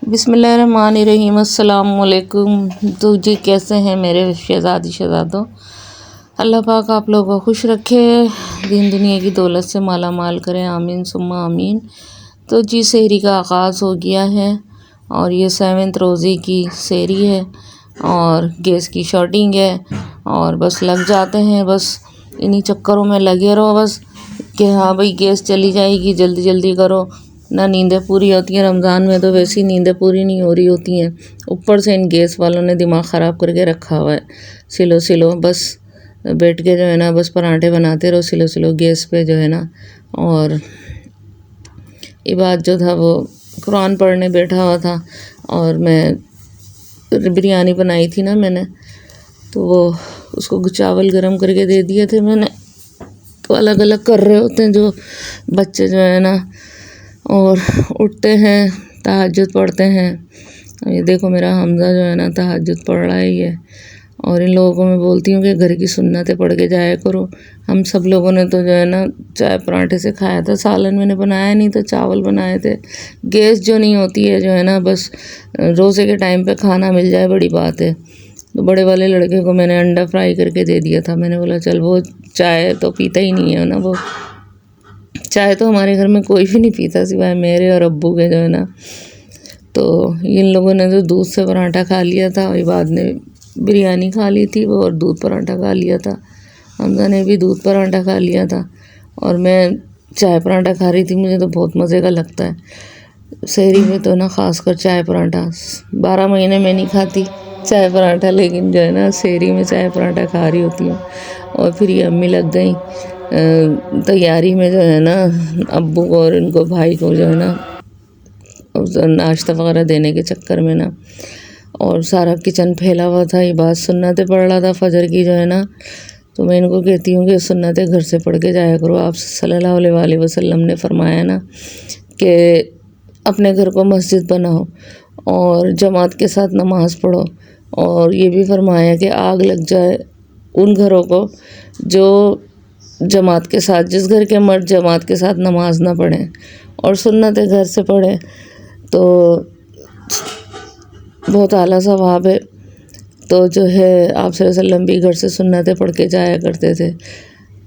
बिस्मिल्लाहिर्रहमानिर्रहीम अस्सलाम वालेकुम। तो जी कैसे हैं मेरे शहज़ादों। अल्लाह पाक आप लोगों को खुश रखे, दीन दुनिया की दौलत से माला माल करें, आमीन सुम्मा आमीन। तो जी सहरी का आगाज़ हो गया है और ये 7th रोज़े की सहरी है और गैस की शॉर्टिंग है और बस लग जाते हैं, बस इन्हीं चक्करों में लगे रहो बस कि हाँ भाई गैस चली जाएगी, जल्दी जल्दी करो। ना नींदें पूरी होती हैं, रमज़ान में तो वैसी नींदें पूरी नहीं हो रही होती हैं, ऊपर से इन गैस वालों ने दिमाग ख़राब करके रखा हुआ है। सिलो बस बैठ के जो है ना बस पराठे बनाते रहो, सिलो गैस पे जो है ना। और इबाद जो था वो कुरान पढ़ने बैठा हुआ था और मैं बिरयानी बनाई थी ना मैंने, तो वो उसको चावल गरम करके दे दिए थे मैंने। तो अलग अलग कर रहे होते हैं जो बच्चे जो है ना, और उठते हैं तहज्जुद पढ़ते हैं। ये देखो मेरा हमज़ा जो है ना तहज्जुद पढ़ रहा है ये। और इन लोगों को मैं बोलती हूँ कि घर की सुन्नतें पढ़ के जाया करो। हम सब लोगों ने तो जो है ना चाय पराठे से खाया था, सालन मैंने बनाया नहीं था, चावल बनाए थे। गैस जो नहीं होती है जो है ना, बस रोज़े के टाइम पे खाना मिल जाए बड़ी बात है। तो बड़े वाले लड़के को मैंने अंडा फ्राई करके दे दिया था। मैंने बोला चल, वो चाय तो पीता ही नहीं है ना, वो चाय तो हमारे घर में कोई भी नहीं पीता सिवाय मेरे और अब्बू के जो है ना। तो इन लोगों ने तो दूध से पराठा खा लिया था और बाद ने बिरयानी खा ली थी वो, और दूध पराठा खा लिया था। हमजा ने भी दूध पराठा खा लिया था और मैं चाय पराठा खा रही थी। मुझे तो बहुत मज़े का लगता है सहरी में तो ना, ख़ासकर चाय पराठा। 12 महीने में नहीं खाती चाय पराठा, लेकिन जो है ना सहरी में चाय पराठा खा रही होती हूँ। और फिर ये अम्मी लग गई तैयारी में जो है ना, अब्बू को और इनको भाई को जो है ना नाश्ता वगैरह देने के चक्कर में ना। और सारा किचन फैला हुआ था, ये बात सुन्नतें पढ़ रहा था फजर की जो है ना। तो मैं इनको कहती हूँ कि सुन्नतें घर से पढ़ के जाया करो। आप सल्लल्लाहु अलैहि वसल्लम ने फरमाया ना कि अपने घर को मस्जिद बनाओ और जमात के साथ नमाज़ पढ़ो। और ये भी फरमाया कि आग लग जाए उन घरों को जो जमात के साथ, जिस घर के मर्द जमात के साथ नमाज ना पढ़ें और सुन्नतें घर से पढ़ें, तो बहुत आला सवाब है। तो जो है आप सल्लल्लाहु अलैहि वसल्लम भी घर से सुन्नतें पढ़ के जाया करते थे।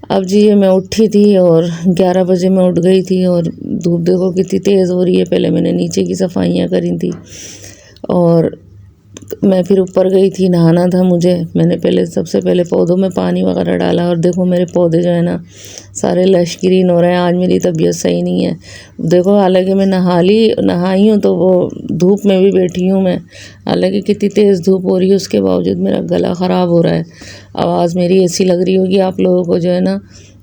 अब जी ये मैं उठी थी और 11 बजे मैं उठ गई थी और धूप देखो कितनी तेज़ हो रही है। पहले मैंने नीचे की सफाइयाँ करी थी और मैं फिर ऊपर गई थी, नहाना था मुझे। मैंने सबसे पहले पौधों में पानी वगैरह डाला और देखो मेरे पौधे जो है ना सारे लशग्रीन हो रहे हैं। आज मेरी तबीयत सही नहीं है देखो, हालांकि मैं नहाई हूँ तो वो धूप में भी बैठी हूँ मैं, हालांकि कितनी तेज़ धूप हो रही है उसके बावजूद मेरा गला ख़राब हो रहा है। आवाज़ मेरी ऐसी लग रही होगी आप लोगों को जो है ना।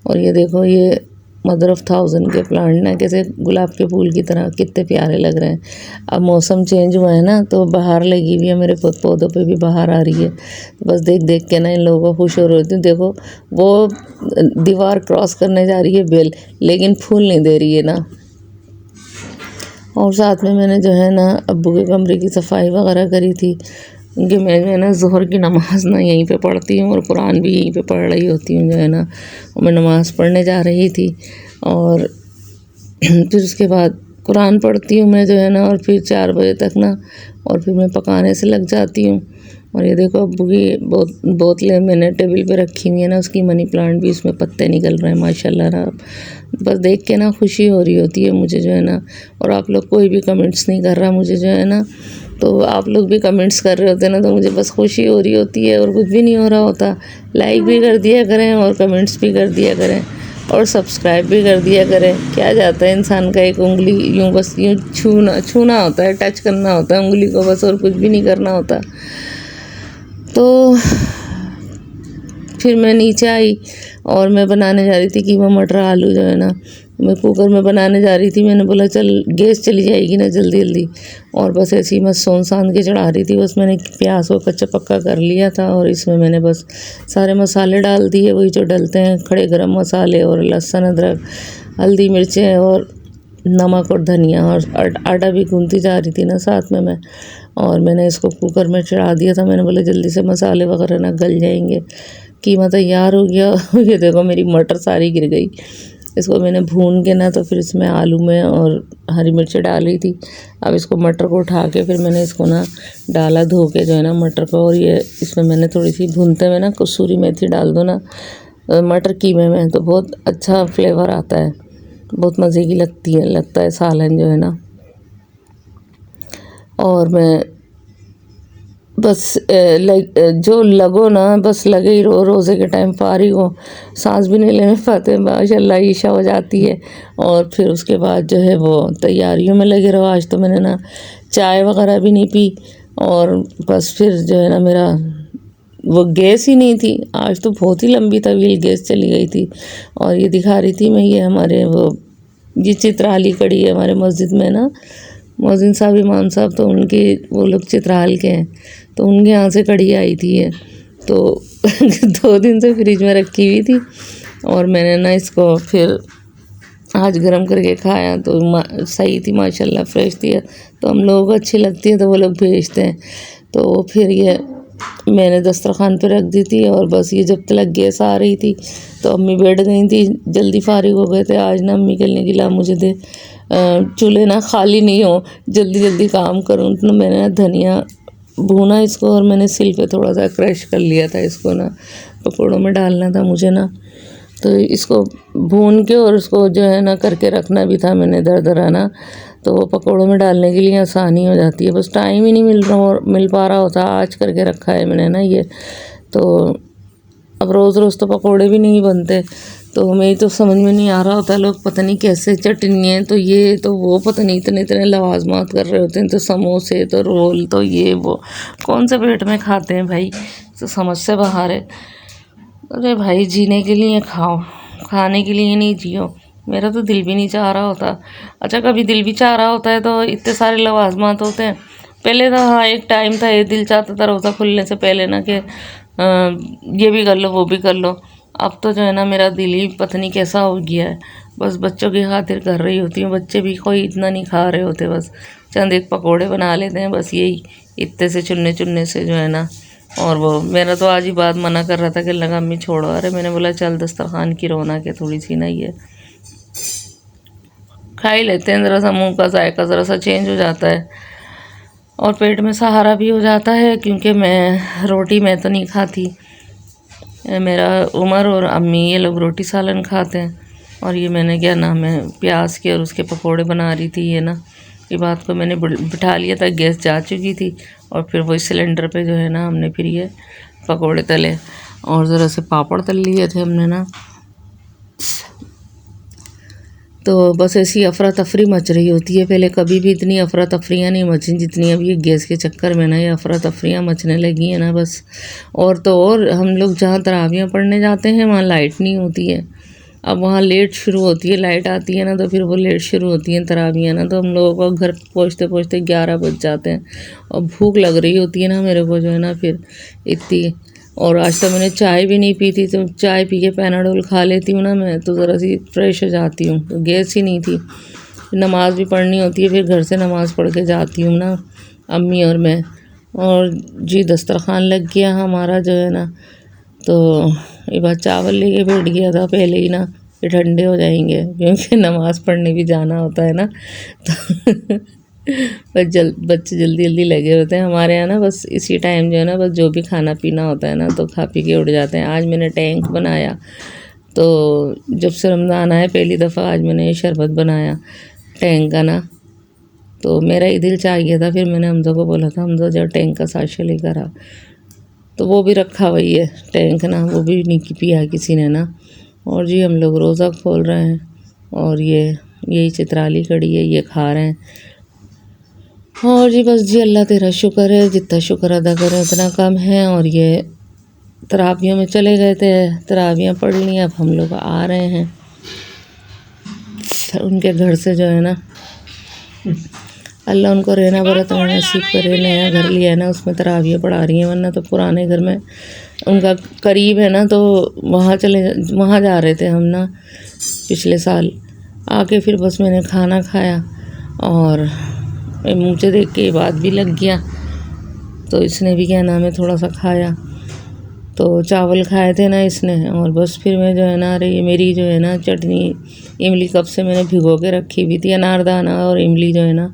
और ये देखो ये मदर ऑफ थाउजेंड के प्लांट ना कैसे गुलाब के फूल की तरह कितने प्यारे लग रहे हैं। अब मौसम चेंज हुआ है ना तो बाहर लगी हुई है, मेरे पौधों पे भी बाहर आ रही है। तो बस देख देख के ना इन लोगों को खुश हो रही हूँ। देखो वो दीवार क्रॉस करने जा रही है बेल, लेकिन फूल नहीं दे रही है ना। और साथ में मैंने जो है ना अब्बू के कमरे की सफाई वगैरह करी थी, क्योंकि मैं जो है ना ज़ोहर की नमाज़ ना यहीं पे पढ़ती हूँ और कुरान भी यहीं पे पढ़ रही होती हूँ जो है ना। मैं नमाज़ पढ़ने जा रही थी और फिर उसके बाद कुरान पढ़ती हूँ मैं जो है ना, और फिर 4 बजे तक ना, और फिर मैं पकाने से लग जाती हूँ। और ये देखो अब्बू की बोतलें मैंने टेबल पे रखी हुई है ना, उसकी मनी प्लांट भी उसमें पत्ते निकल रहे हैं माशाल्लाह ना। बस देख के ना खुशी हो रही होती है मुझे जो है ना। और आप लोग कोई भी कमेंट्स नहीं कर रहा मुझे जो है ना, तो आप लोग भी कमेंट्स कर रहे होते हैं ना, तो मुझे बस खुशी हो रही होती है और कुछ भी नहीं हो रहा होता। लाइक भी कर दिया करें और कमेंट्स भी कर दिया करें और सब्सक्राइब भी कर दिया करें। क्या जाता है इंसान का, एक उंगली यूँ बस यूँ छूना होता है, टच करना होता है उंगली को बस, और कुछ भी नहीं करना होता। तो फिर मैं नीचे आई और मैं बनाने जा रही थी कीमा मटर आलू जो है ना, मैं कुकर में बनाने जा रही थी। मैंने बोला चल गैस चली जाएगी ना जल्दी जल्दी, और बस ऐसे ही मैं सान के चढ़ा रही थी। बस मैंने प्याज को कच्चा पक्का कर लिया था और इसमें मैंने बस सारे मसाले डाल दिए, वही जो डलते हैं, खड़े गरम मसाले और लहसुन अदरक, हल्दी मिर्चें और नमक और धनिया, और आटा भी गूंथती जा रही थी ना साथ में मैं। और मैंने इसको कुकर में चढ़ा दिया था। मैंने बोला जल्दी से मसाले वगैरह ना गल जाएंगे। कीमा तैयार हो गया। ये देखो मेरी मटर सारी गिर गई इसको मैंने भून के ना तो फिर इसमें आलू में और हरी मिर्च डाली थी। अब इसको मटर को उठा के फिर मैंने इसको ना डाला धो के जो है ना मटर को, और ये इसमें मैंने थोड़ी सी भूनते हुए ना कसूरी मेथी डाल दो ना मटर कीमे में तो बहुत अच्छा फ्लेवर आता है, बहुत मज़े की लगता है सालन जो है ना। और मैं बस जो लगो ना बस लगे ही रोज़े के टाइम फारिग हो, सांस भी नहीं लेने पाते, माशाल्लाह ईशा हो जाती है और फिर उसके बाद जो है वो तैयारियों में लगे रहो। आज तो मैंने ना चाय वगैरह भी नहीं पी और बस फिर जो है ना मेरा वो गैस ही नहीं थी। आज तो बहुत ही लंबी तवील गैस चली गई थी। और ये दिखा रही थी मैं, ये हमारे वो ये चित्राली कड़ी है हमारे मस्जिद में ना, मौज़िन साहब इमाम साहब तो उनके वो लोग चित्राल के हैं, तो उनके यहाँ से कड़ी आई थी ये तो 2 दिन से फ्रिज में रखी हुई थी और मैंने ना इसको फिर आज गरम करके खाया तो सही थी माशाल्लाह, फ्रेश थी। तो हम लोगों को अच्छी लगती है तो वो लोग भेजते हैं। तो फिर ये मैंने दस्तरखान पे रख दी थी और बस ये जब तक गैस आ रही थी तो अम्मी बैठ गई थी, जल्दी फारिग हो गए थे। आज ना अम्मी कहने की ला मुझे दे चूल्हे ना खाली नहीं हो, जल्दी जल्दी काम करूँ। तो मैंने ना धनिया भूना इसको और मैंने सिल पे थोड़ा सा क्रश कर लिया था, इसको ना पकौड़ों में डालना था मुझे ना, तो इसको भून के और उसको जो है ना करके रखना भी था मैंने दरदरा ना, तो वो पकौड़ों में डालने के लिए आसानी हो जाती है। बस टाइम ही नहीं मिल पा रहा होता। आज करके रखा है मैंने ना ये, तो अब रोज़ रोज़ तो पकौड़े भी नहीं बनते, तो मेरी तो समझ में नहीं आ रहा होता लोग पता नहीं कैसे चटनी है तो ये तो वो पता नहीं इतने लवाजमात कर रहे होते हैं, तो समोसे तो रोल तो ये वो कौन से पेट में खाते हैं भाई, तो समझ से बाहर है। अरे भाई जीने के लिए खाओ, खाने के लिए नहीं जियो। मेरा तो दिल भी नहीं चाह रहा होता। अच्छा कभी दिल भी चाह रहा होता है तो इतने सारे लवाजमात होते हैं। पहले तो हाँ एक टाइम था ये दिल चाहता था रोज़ा खुलने से पहले ना कि ये भी कर लो वो भी कर लो। अब तो जो है ना मेरा दिल ही पता नहीं कैसा हो गया है, बस बच्चों की खातिर कर रही होती हूँ। बच्चे भी कोई इतना नहीं खा रहे होते, बस चंद एक पकौड़े बना लेते हैं, बस यही इतने से चुनने से जो है ना। और वो मेरा तो आज ही बात मना कर रहा था कि लगा अम्मी छोड़ो, अरे मैंने बोला चल दस्तरखान की रौनक है थोड़ी सी ना, ये खा ही लेते हैं, ज़रा सा मुँह का जायका ज़रा सा चेंज हो जाता है और पेट में सहारा भी हो जाता है। क्योंकि मैं रोटी मैं तो नहीं खाती, मेरा उमर और अम्मी ये लोग रोटी सालन खाते हैं। और ये मैंने क्या नाम है प्याज के और उसके पकोड़े बना रही थी ये ना, ये बात को मैंने बिठा लिया था, गैस जा चुकी थी और फिर वही सिलेंडर पे जो है ना हमने फिर ये पकोड़े तले और ज़रा से पापड़ तल लिए थे हमने ना। तो बस ऐसी अफरा तफरी मच रही होती है, पहले कभी भी इतनी अफरा तफरियाँ नहीं मची जितनी अब ये गैस के चक्कर में ना ये अफरा तफरियाँ मचने लगी हैं ना बस। और तो और हम लोग जहाँ तरावियाँ पढ़ने जाते हैं वहाँ लाइट नहीं होती है, अब वहाँ लेट शुरू होती है, लाइट आती है ना तो फिर वो लेट शुरू होती हैं तरावियाँ ना, तो हम लोगों को घर पहुँचते पहुँचते 11 बज जाते हैं और भूख लग रही होती है ना मेरे को जो है ना फिर इतनी। और आज तो मैंने चाय भी नहीं पी थी, तो चाय पी के पैनाडोल खा लेती हूँ ना मैं तो ज़रा सी फ्रेश हो जाती हूँ। तो गैस ही नहीं थी, नमाज़ भी पढ़नी होती है, फिर घर से नमाज़ पढ़ के जाती हूँ ना अम्मी और मैं। और जी दस्तरखान लग गया हमारा जो है ना, तो ये बात चावल लेके बैठ गया था पहले ही ना कि ठंडे हो जाएंगे क्योंकि नमाज़ पढ़ने भी जाना होता है ना। तो बच्चे जल्दी जल्दी लगे होते हैं हमारे यहाँ ना, बस इसी टाइम जो है ना बस जो भी खाना पीना होता है ना तो खा पी के उठ जाते हैं। आज मैंने टैंक बनाया, तो जब से रमज़ान आया पहली दफ़ा आज मैंने ये शरबत बनाया टैंक का ना, तो मेरा ही दिल चाह गया था। फिर मैंने हमजा को बोला था हमजा जब टैंक का साशे लेकर आ, तो वो भी रखा हुई है टैंक ना, वो भी नहीं पिया किसी ने ना। और जी हम लोग रोज़ा खोल रहे हैं और यही चित्राली कड़ी है ये खा रहे हैं। और जी बस जी अल्लाह तेरा शुक्र है, जितना शुक्र अदा करें उतना कम है। और ये तरावियों में चले गए थे, तरावियाँ पढ़ ली, अब हम लोग आ रहे हैं उनके घर से जो है ना, अल्लाह उनको रहना बरतना नसीब करे। नया घर लिया है ना उसमें तरावियाँ पढ़ा रही हैं, वरना तो पुराने घर में उनका करीब है ना तो वहाँ जा रहे थे हम ना पिछले साल आके। फिर बस मैंने खाना खाया और मुझे देख के बात भी लग गया, तो इसने भी क्या नाम है थोड़ा सा खाया। तो चावल खाए थे ना इसने, और बस फिर मैं जो है ना, अरे ये मेरी जो है ना चटनी इमली कब से मैंने भिगो के रखी हुई थी, अनारदाना और इमली जो है ना,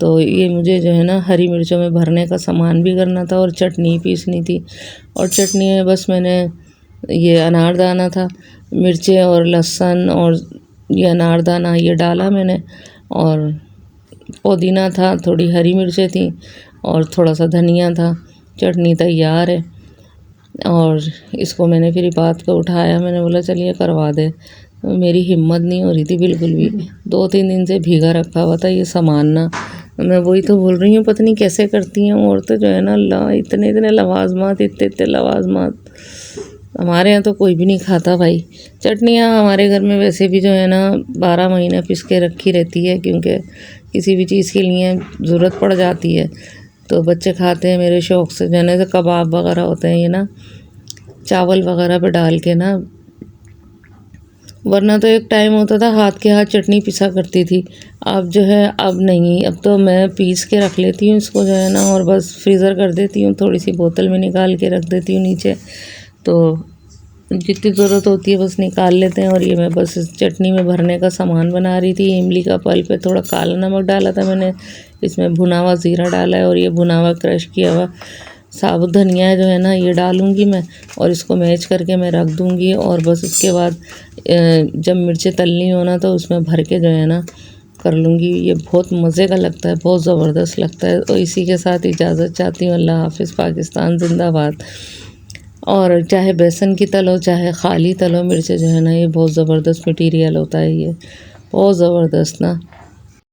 तो ये मुझे जो है ना हरी मिर्चों में भरने का सामान भी करना था और चटनी पीसनी थी। और चटनी में बस मैंने ये अनारदाना था, मिर्चें और लहसुन और ये अनारदाना ये डाला मैंने, और पुदीना था, थोड़ी हरी मिर्चें थी और थोड़ा सा धनिया था। चटनी तैयार है। और इसको मैंने फिर बात को उठाया, मैंने बोला चलिए करवा दे। मेरी हिम्मत नहीं हो रही थी बिल्कुल भी, 2-3 दिन से भीगा रखा हुआ था ये सामान ना। मैं वही तो बोल रही हूँ, पता नहीं कैसे करती हैं औरतें जो है ना, अल्लाह इतने इतने लवाजमात, इतने इतने लवाजमात। हमारे यहाँ तो कोई भी नहीं खाता भाई। चटनियाँ हमारे घर में वैसे भी जो है ना 12 महीने पिस के रखी रहती है, क्योंकि किसी भी चीज़ के लिए ज़रूरत पड़ जाती है। तो बच्चे खाते हैं मेरे शौक़ से, जैसे तो कबाब वगैरह होते हैं ये ना, चावल वगैरह पे डाल के ना। वरना तो एक टाइम होता था हाथ के हाथ चटनी पिसा करती थी, अब जो है अब नहीं। अब तो मैं पीस के रख लेती हूँ इसको जो है ना, और बस फ्रीज़र कर देती हूँ, थोड़ी सी बोतल में निकाल के रख देती हूँ नीचे, तो जितनी ज़रूरत होती है बस निकाल लेते हैं। और ये मैं बस इस चटनी में भरने का सामान बना रही थी। इमली का पल्प है, थोड़ा काला नमक डाला था मैंने, इसमें भुना हुआ ज़ीरा डाला है, और ये भुना हुआ क्रश किया हुआ साबुत धनिया जो है ना ये डालूँगी मैं, और इसको मैच करके मैं रख दूँगी। और बस उसके बाद जब मिर्चें तलनी हो ना, तो उसमें भर के जो है ना कर लूँगी। ये बहुत मज़े का लगता है, बहुत ज़बरदस्त लगता है। तो इसी के साथ इजाज़त चाहती हूँ। अल्लाह हाफ़िज़। पाकिस्तान जिंदाबाद। और चाहे बेसन की तलो चाहे खाली तलो, मिर्चें जो है ना ये बहुत ज़बरदस्त मटीरियल होता है, ये बहुत ज़बरदस्त ना।